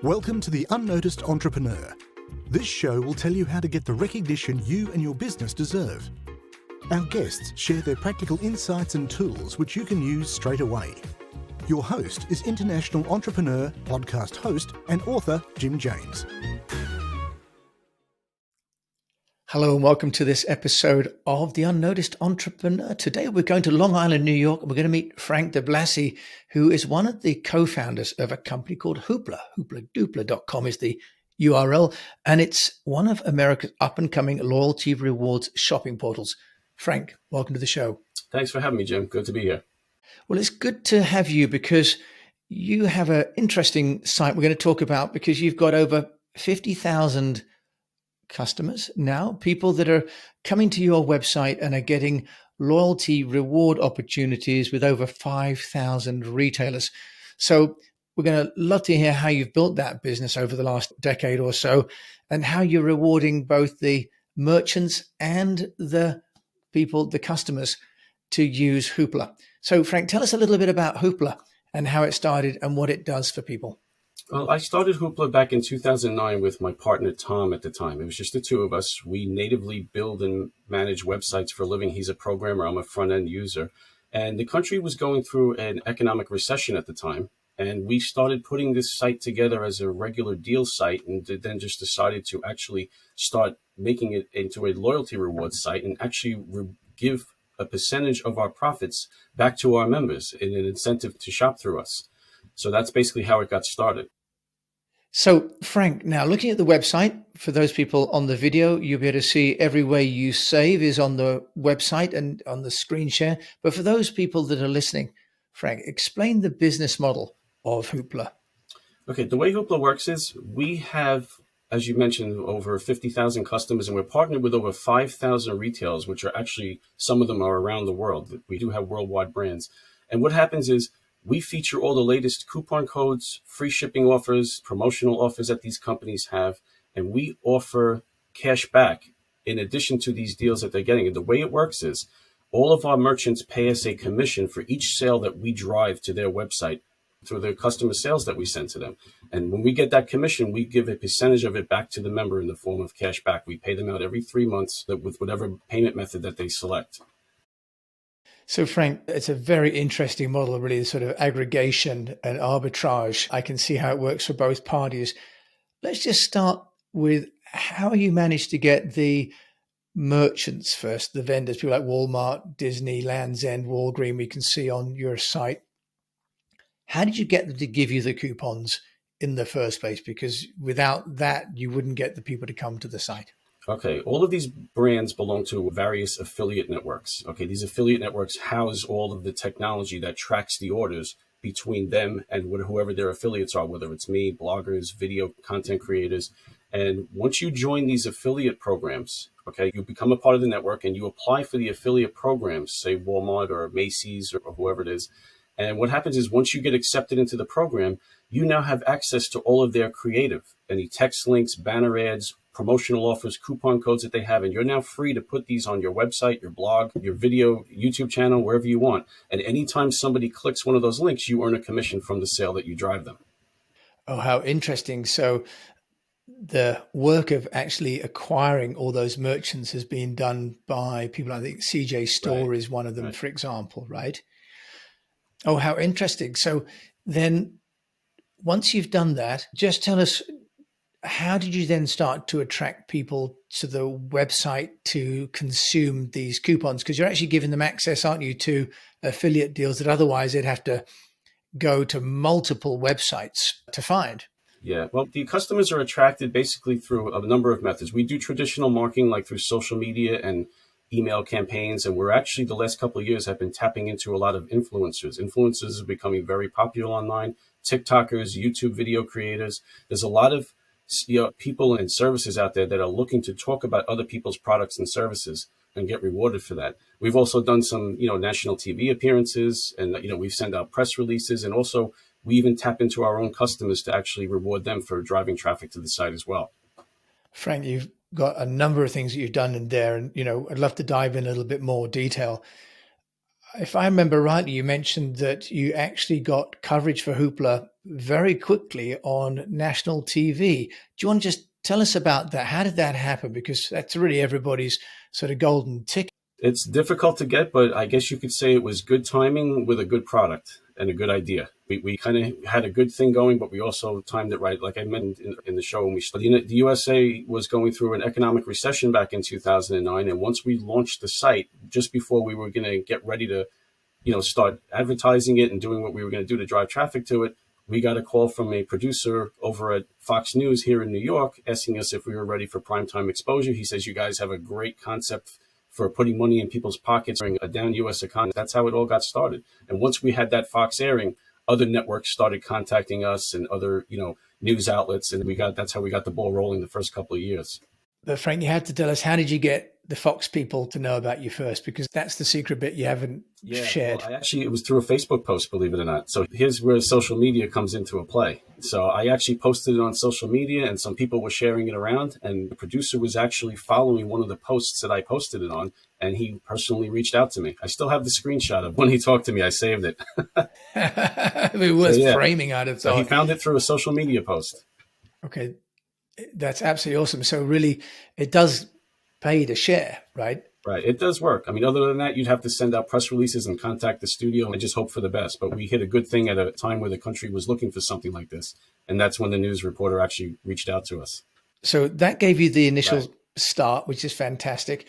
Welcome to The Unnoticed Entrepreneur. This show will tell you how to get the recognition you and your business deserve. Our guests share their practical insights and tools which you can use straight away. Your host is international entrepreneur, podcast host, and author Jim James. Hello and welcome to this episode of The Unnoticed Entrepreneur. Today we're going to Long Island, New York, and we're going to meet Frank DeBlasi, who is one of the co-founders of a company called Hoopla. HooplaDoopla.com is the URL, and it's one of America's up-and-coming loyalty rewards shopping portals. Frank, welcome to the show. Thanks for having me, Jim. Good to be here. Well, it's good to have you because you have an interesting site we're going to talk about because you've got over 50,000 customers now, people that are coming to your website and are getting loyalty reward opportunities with over 5,000 retailers. So we're going to love to hear how you've built that business over the last decade or so and how you're rewarding both the merchants and the people, the customers, to use Hoopla. So Frank, tell us a little bit about Hoopla and how it started and what it does for people. Well, I started Hoopla back in 2009 with my partner, Tom, at the time. It was just the two of us. We natively build and manage websites for a living. He's a programmer. I'm a front-end user. And the country was going through an economic recession at the time. And we started putting this site together as a regular deal site and then just decided to actually start making it into a loyalty rewards site and actually give a percentage of our profits back to our members in an incentive to shop through us. So that's basically how it got started. So Frank, now looking at the website, for those people on the video, you'll be able to see every way you save is on the website and on the screen share. But for those people that are listening, Frank, explain the business model of Hoopla. Okay, the way Hoopla works is we have, as you mentioned, over 50,000 customers, and we're partnered with over 5,000 retailers, which are actually, some of them are around the world. We do have worldwide brands. And what happens is we feature all the latest coupon codes, free shipping offers, promotional offers that these companies have, and we offer cash back in addition to these deals that they're getting. And the way it works is all of our merchants pay us a commission for each sale that we drive to their website through the customer sales that we send to them. And when we get that commission, we give a percentage of it back to the member in the form of cash back. We pay them out every 3 months with whatever payment method that they select. So Frank, it's a very interesting model, really, sort of aggregation and arbitrage. I can see how it works for both parties. Let's just start with how you managed to get the merchants first, the vendors, people like Walmart, Disney, Land's End, Walgreens, we can see on your site. How did you get them to give you the coupons in the first place? Because without that, you wouldn't get the people to come to the site. Okay, all of these brands belong to various affiliate networks. Okay, these affiliate networks house all of the technology that tracks the orders between them and whoever their affiliates are, whether it's me, bloggers, video content creators. And once you join these affiliate programs, okay, you become a part of the network and you apply for the affiliate programs, say Walmart or Macy's or whoever it is. And what happens is once you get accepted into the program, you now have access to all of their creative, any text links, banner ads, promotional offers, coupon codes that they have. And you're now free to put these on your website, your blog, your video, YouTube channel, wherever you want. And anytime somebody clicks one of those links, you earn a commission from the sale that you drive them. Oh, how interesting. So the work of actually acquiring all those merchants has been done by people. I think CJ Store is one of them, for example, right? Oh, how interesting. So then once you've done that, just tell us, how did you then start to attract people to the website to consume these coupons? Because you're actually giving them access, aren't you, to affiliate deals that otherwise they'd have to go to multiple websites to find. Yeah, well, the customers are attracted basically through a number of methods. We do traditional marketing like through social media and email campaigns, and we're actually the last couple of years have been tapping into a lot of influencers. Influencers are becoming very popular online, TikTokers, YouTube video creators. There's a lot of people and services out there that are looking to talk about other people's products and services and get rewarded for that. We've also done some, national TV appearances, and, we've sent out press releases, and also we even tap into our own customers to actually reward them for driving traffic to the site as well. Frank, you've got a number of things that you've done in there, and, I'd love to dive in a little bit more detail. If I remember rightly, you mentioned that you actually got coverage for Hoopla very quickly on national TV. Do you want to just tell us about that? How did that happen? Because that's really everybody's sort of golden ticket. It's difficult to get, but I guess you could say it was good timing with a good product and a good idea. We kind of had a good thing going, but we also timed it right. Like I mentioned in the show, when we started, the USA was going through an economic recession back in 2009. And once we launched the site, just before we were going to get ready to, start advertising it and doing what we were going to do to drive traffic to it, we got a call from a producer over at Fox News here in New York asking us if we were ready for primetime exposure. He says, you guys have a great concept for putting money in people's pockets during a down U.S. economy. That's how it all got started. And once we had that Fox airing, other networks started contacting us and other, news outlets. And that's how we got the ball rolling the first couple of years. But Frank, you had to tell us, how did you get the Fox people to know about you first? Because that's the secret bit you haven't shared. Well, it was through a Facebook post, believe it or not. So here's where social media comes into a play. So I actually posted it on social media and some people were sharing it around. And the producer was actually following one of the posts that I posted it on. And he personally reached out to me. I still have the screenshot of when he talked to me. I saved it. It was framing out of So he found it through a social media post. Okay. That's absolutely awesome. So really, it does pay to share, right? Right. It does work. I mean, other than that, you'd have to send out press releases and contact the studio and just hope for the best. But we hit a good thing at a time where the country was looking for something like this. And that's when the news reporter actually reached out to us. So that gave you the initial start, which is fantastic.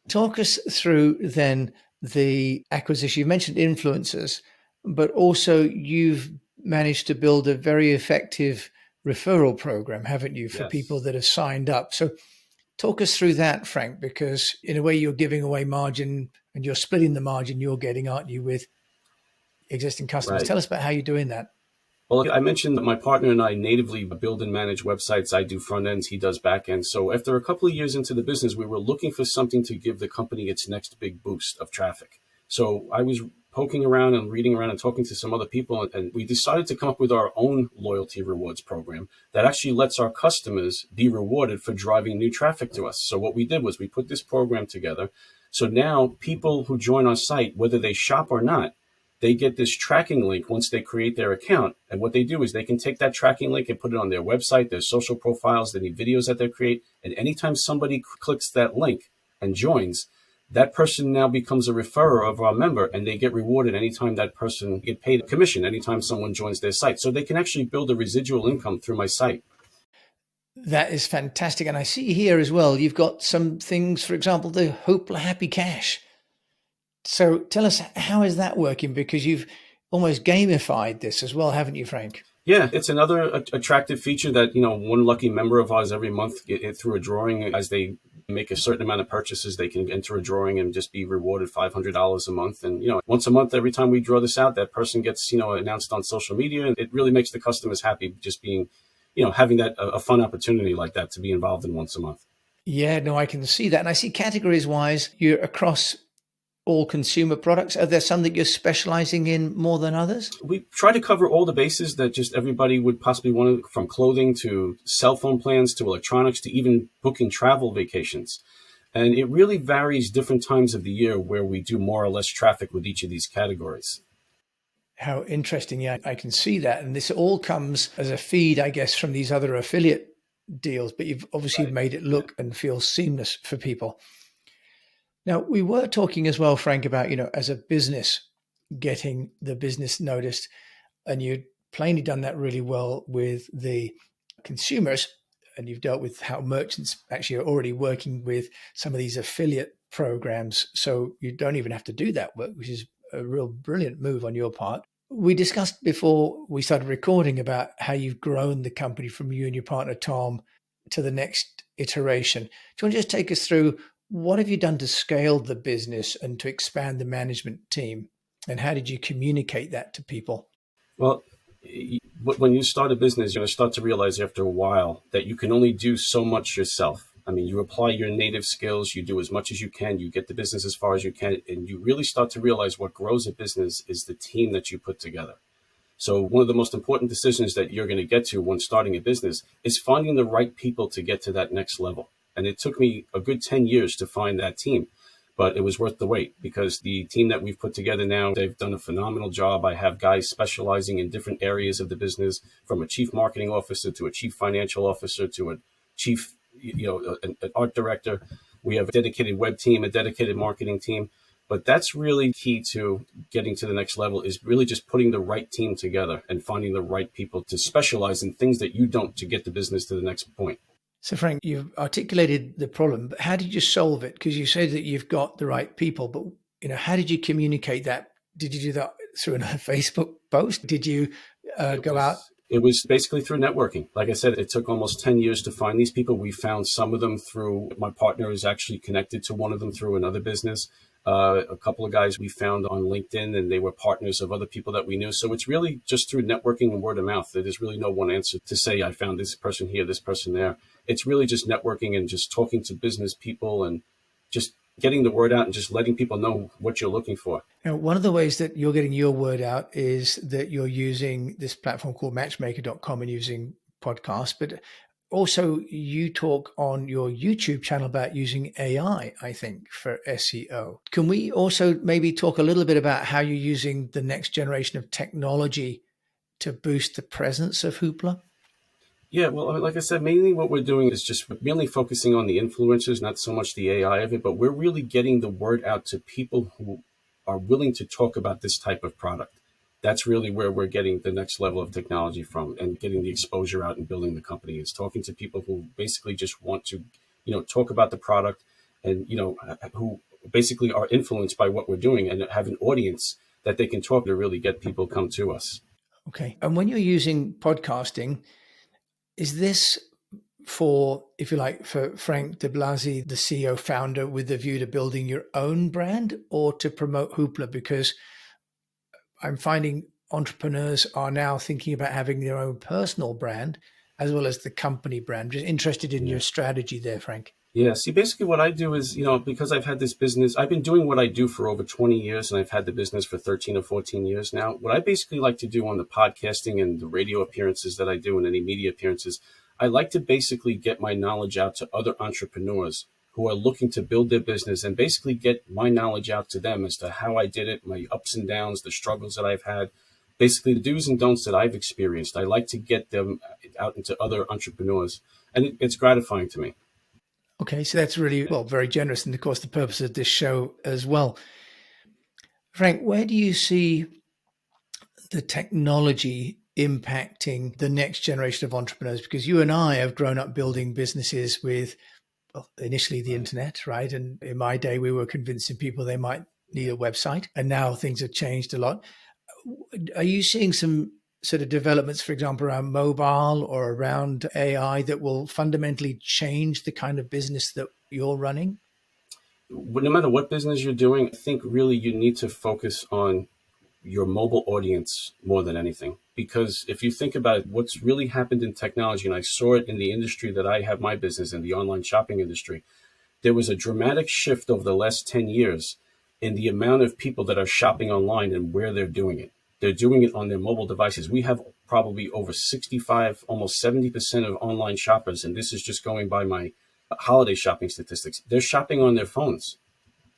Talk us through then the acquisition. You mentioned influencers, but also you've managed to build a very effective referral program, haven't you, for people that have signed up? So talk us through that, Frank, because in a way you're giving away margin and you're splitting the margin you're getting, aren't you, with existing customers? Right. Tell us about how you're doing that. Well, I mentioned that my partner and I natively build and manage websites. I do front ends, he does back ends. So after a couple of years into the business, we were looking for something to give the company its next big boost of traffic. So I was poking around and reading around and talking to some other people, and we decided to come up with our own loyalty rewards program that actually lets our customers be rewarded for driving new traffic to us. So what we did was we put this program together. So now people who join our site, whether they shop or not, they get this tracking link once they create their account. And what they do is they can take that tracking link and put it on their website, their social profiles, any videos that they create. And anytime somebody clicks that link and joins, that person now becomes a referrer of our member, and they get rewarded anytime that person get paid a commission anytime someone joins their site. So they can actually build a residual income through my site. That is fantastic. And I see here as well, you've got some things, for example, the Hoopla Happy Cash. So tell us, how is that working? Because you've almost gamified this as well, haven't you, Frank? Yeah, it's another attractive feature that, one lucky member of ours every month get through a drawing. As they make a certain amount of purchases, they can enter a drawing and just be rewarded $500 a month. And, once a month, every time we draw this out, that person gets, announced on social media. And it really makes the customers happy just being, having that a fun opportunity like that to be involved in once a month. Yeah, no, I can see that. And I see categories wise, you're across all consumer products. Are there some that you're specializing in more than others? We try to cover all the bases that just everybody would possibly want, from clothing to cell phone plans to electronics to even booking travel vacations. And it really varies different times of the year where we do more or less traffic with each of these categories. How interesting. Yeah, I can see that. And this all comes as a feed, I guess, from these other affiliate deals, but you've obviously made it look and feel seamless for people. Now, we were talking as well, Frank, about, as a business, getting the business noticed, and you've plainly done that really well with the consumers, and you've dealt with how merchants actually are already working with some of these affiliate programs. So you don't even have to do that work, which is a real brilliant move on your part. We discussed before we started recording about how you've grown the company from you and your partner, Tom, to the next iteration. Do you want to just take us through what have you done to scale the business and to expand the management team? And how did you communicate that to people? Well, when you start a business, you're going to start to realize after a while that you can only do so much yourself. I mean, you apply your native skills, you do as much as you can, you get the business as far as you can, and you really start to realize what grows a business is the team that you put together. So one of the most important decisions that you're going to get to when starting a business is finding the right people to get to that next level. And it took me a good 10 years to find that team. But it was worth the wait because the team that we've put together now, they've done a phenomenal job. I have guys specializing in different areas of the business, from a chief marketing officer to a chief financial officer to a chief, an art director. We have a dedicated web team, a dedicated marketing team. But that's really key to getting to the next level, is really just putting the right team together and finding the right people to specialize in things that you don't, to get the business to the next point. So Frank, you've articulated the problem, but how did you solve it? Because you said that you've got the right people, but how did you communicate that? Did you do that through a Facebook post? Did you go out? It was basically through networking. Like I said, it took almost 10 years to find these people. We found some of them through, my partner is actually connected to one of them through another business. A couple of guys we found on LinkedIn, and they were partners of other people that we knew. So it's really just through networking and word of mouth. There's really no one answer to say, I found this person here, this person there. It's really just networking and just talking to business people and just getting the word out and just letting people know what you're looking for. Now, one of the ways that you're getting your word out is that you're using this platform called matchmaker.com and using podcasts, but also you talk on your YouTube channel about using AI, I think, for SEO. Can we also maybe talk a little bit about how you're using the next generation of technology to boost the presence of Hoopla? Yeah, well, like I said, mainly what we're doing is just mainly focusing on the influencers, not so much the AI of it, but we're really getting the word out to people who are willing to talk about this type of product. That's really where we're getting the next level of technology from, and getting the exposure out and building the company, is talking to people who basically just want to, talk about the product, and, who basically are influenced by what we're doing and have an audience that they can talk to really get people come to us. Okay. And when you're using podcasting, is this for, if you like, for Frank DeBlasi, the CEO founder, with the view to building your own brand, or to promote Hoopla? Because I'm finding entrepreneurs are now thinking about having their own personal brand as well as the company brand. Just interested in your strategy there, Frank. Yeah. See, basically what I do is, because I've had this business, I've been doing what I do for over 20 years, and I've had the business for 13 or 14 years now. What I basically like to do on the podcasting and the radio appearances that I do, and any media appearances, I like to basically get my knowledge out to other entrepreneurs who are looking to build their business, and basically get my knowledge out to them as to how I did it, my ups and downs, the struggles that I've had, basically the do's and don'ts that I've experienced. I like to get them out into other entrepreneurs, and it's gratifying to me. Okay, so that's really, very generous, and of course the purpose of this show as well. Frank, where do you see the technology impacting the next generation of entrepreneurs? Because you and I have grown up building businesses with, initially the internet, right? And in my day, we were convincing people they might need a website, and now things have changed a lot. Are you seeing some sort of developments, for example, around mobile or around AI that will fundamentally change the kind of business that you're running? No matter what business you're doing, I think really you need to focus on your mobile audience more than anything. Because if you think about what's really happened in technology, and I saw it in the industry that I have my business in, the online shopping industry, there was a dramatic shift over the last 10 years in the amount of people that are shopping online and where they're doing it. They're doing it on their mobile devices. We have probably over 65, almost 70% of online shoppers, and this is just going by my holiday shopping statistics. They're shopping on their phones.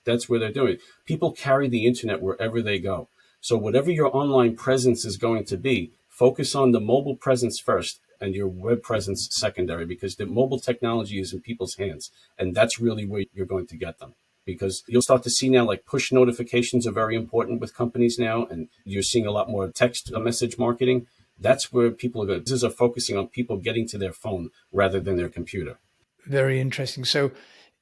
That's where they're doing it. People carry the internet wherever they go. So whatever your online presence is going to be, focus on the mobile presence first and your web presence secondary, because the mobile technology is in people's hands. And that's really where you're going to get them. Because you'll start to see now, like, push notifications are very important with companies now, and you're seeing a lot more text message marketing. That's where people are businesses are focusing on people getting to their phone rather than their computer. Very interesting. So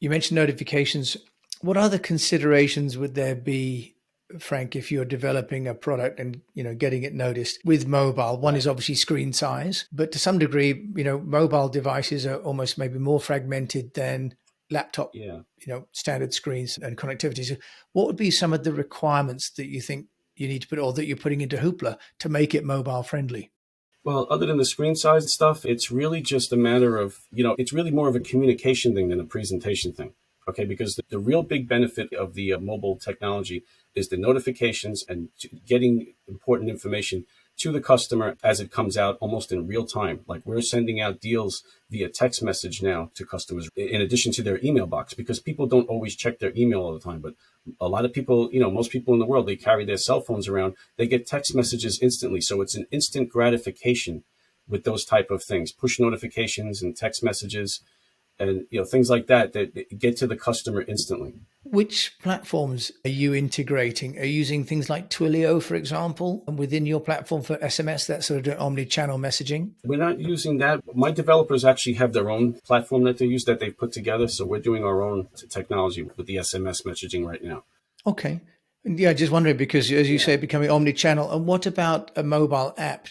you mentioned notifications. What other considerations would there be, Frank, if you're developing a product and getting it noticed with mobile? One is obviously screen size, but to some degree, mobile devices are almost maybe more fragmented than laptop, standard screens and connectivity. So what would be some of the requirements that you think you need to put, or that you're putting into Hoopla, to make it mobile friendly? Well, other than the screen size stuff, it's really just a matter of, it's really more of a communication thing than a presentation thing. Okay, because the real big benefit of the mobile technology is the notifications and getting important information to the customer as it comes out almost in real time. Like we're sending out deals via text message now to customers in addition to their email box, because people don't always check their email all the time. But a lot of people, most people in the world, they carry their cell phones around. They get text messages instantly. So it's an instant gratification with those type of things, push notifications and text messages and things like that get to the customer instantly. Which platforms are you integrating? Are you using things like Twilio, for example, and within your platform for SMS, that sort of omni-channel messaging? We're not using that. My developers actually have their own platform that they use that they've put together. So we're doing our own technology with the SMS messaging right now. Okay. Yeah, just wondering because, as you say, becoming omni-channel. And what about a mobile app?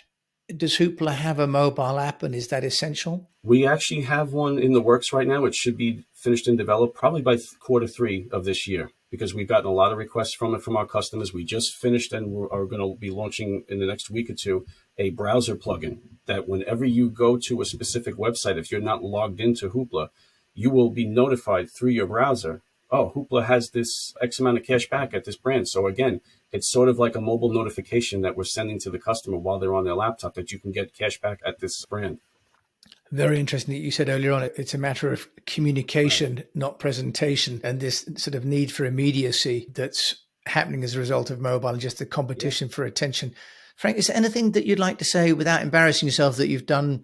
Does Hoopla have a mobile app, and is that essential? We actually have one in the works right now. It should be finished and developed probably by Q3 of this year, because we've gotten a lot of requests from it from our customers. We just finished and are going to be launching in the next week or two a browser plugin that whenever you go to a specific website, if you're not logged into Hoopla, you will be notified through your browser, oh, Hoopla has this X amount of cash back at this brand. So again, it's sort of like a mobile notification that we're sending to the customer while they're on their laptop that you can get cash back at this brand. Very interesting that you said earlier on, it's a matter of communication, right, not presentation, and this sort of need for immediacy that's happening as a result of mobile and just the competition for attention. Frank, is there anything that you'd like to say without embarrassing yourself that you've done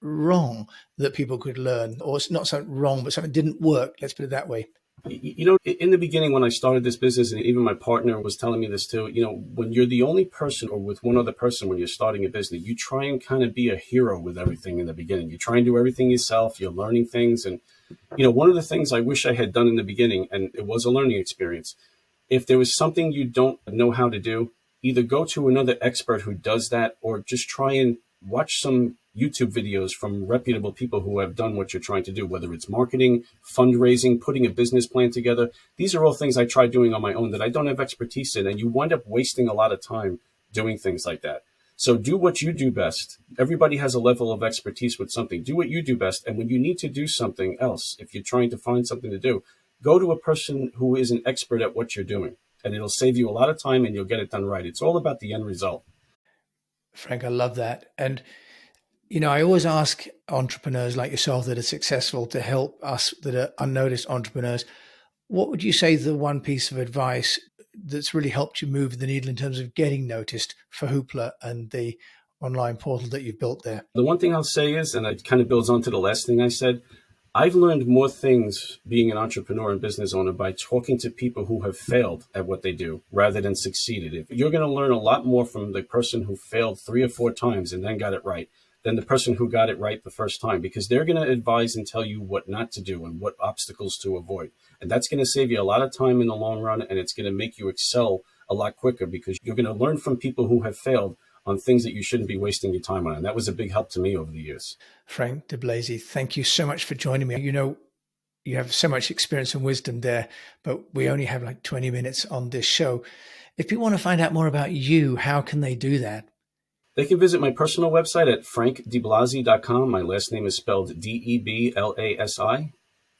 wrong that people could learn, or it's not something wrong, but something didn't work? Let's put it that way. In the beginning, when I started this business, and even my partner was telling me this too, when you're the only person or with one other person, when you're starting a business, you try and kind of be a hero with everything in the beginning. You try and do everything yourself. You're learning things. And, one of the things I wish I had done in the beginning, and it was a learning experience, if there was something you don't know how to do, either go to another expert who does that, or just try and watch some YouTube videos from reputable people who have done what you're trying to do, whether it's marketing, fundraising, putting a business plan together. These are all things I tried doing on my own that I don't have expertise in, and you wind up wasting a lot of time doing things like that. So do what you do best. Everybody has a level of expertise with something. Do what you do best. And when you need to do something else, if you're trying to find something to do, go to a person who is an expert at what you're doing, and it'll save you a lot of time and you'll get it done right. It's all about the end result. Frank, I love that. And I always ask entrepreneurs like yourself that are successful to help us that are unnoticed entrepreneurs. What would you say the one piece of advice that's really helped you move the needle in terms of getting noticed for Hoopla and the online portal that you've built there? The one thing I'll say is, and it kind of builds on to the last thing I said, I've learned more things being an entrepreneur and business owner by talking to people who have failed at what they do rather than succeeded. If you're going to learn a lot more from the person who failed 3 or 4 times and then got it right than the person who got it right the first time, because they're going to advise and tell you what not to do and what obstacles to avoid. And that's going to save you a lot of time in the long run, and it's going to make you excel a lot quicker because you're going to learn from people who have failed on things that you shouldn't be wasting your time on. And that was a big help to me over the years. Frank DeBlasi, thank you so much for joining me. You have so much experience and wisdom there, but we only have like 20 minutes on this show. If people want to find out more about you, how can they do that? They can visit my personal website at frankdeblasi.com. My last name is spelled Deblasi,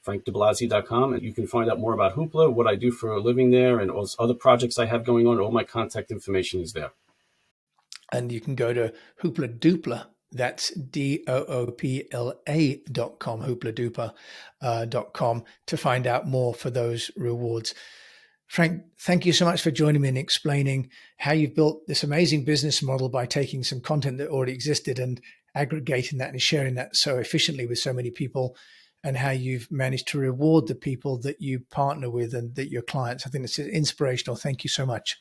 frankdeblasi.com. And you can find out more about Hoopla, what I do for a living there, and all other projects I have going on. All my contact information is there. And you can go to Hoopla Doopla. That's DOOPLA.com, hoopladoopa.com, to find out more for those rewards. Frank, thank you so much for joining me and explaining how you've built this amazing business model by taking some content that already existed and aggregating that and sharing that so efficiently with so many people, and how you've managed to reward the people that you partner with and that your clients. I think it's inspirational. Thank you so much.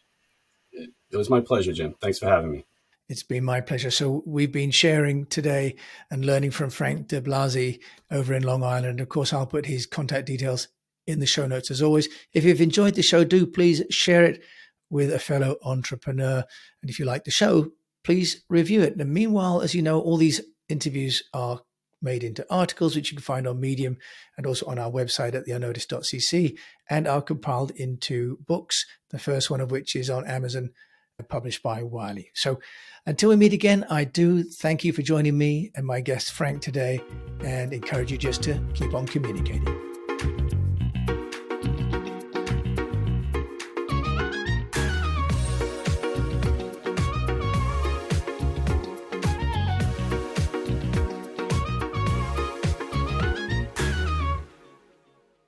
It was my pleasure, Jim. Thanks for having me. It's been my pleasure. So we've been sharing today and learning from Frank DeBlasi over in Long Island. Of course, I'll put his contact details in the show notes as always. If you've enjoyed the show, do please share it with a fellow entrepreneur. And if you like the show, please review it. And meanwhile, as you know, all these interviews are made into articles, which you can find on Medium and also on our website at theunnoticed.cc, and are compiled into books, the first one of which is on Amazon, published by Wiley. So until we meet again, I do thank you for joining me and my guest Frank today, and encourage you just to keep on communicating.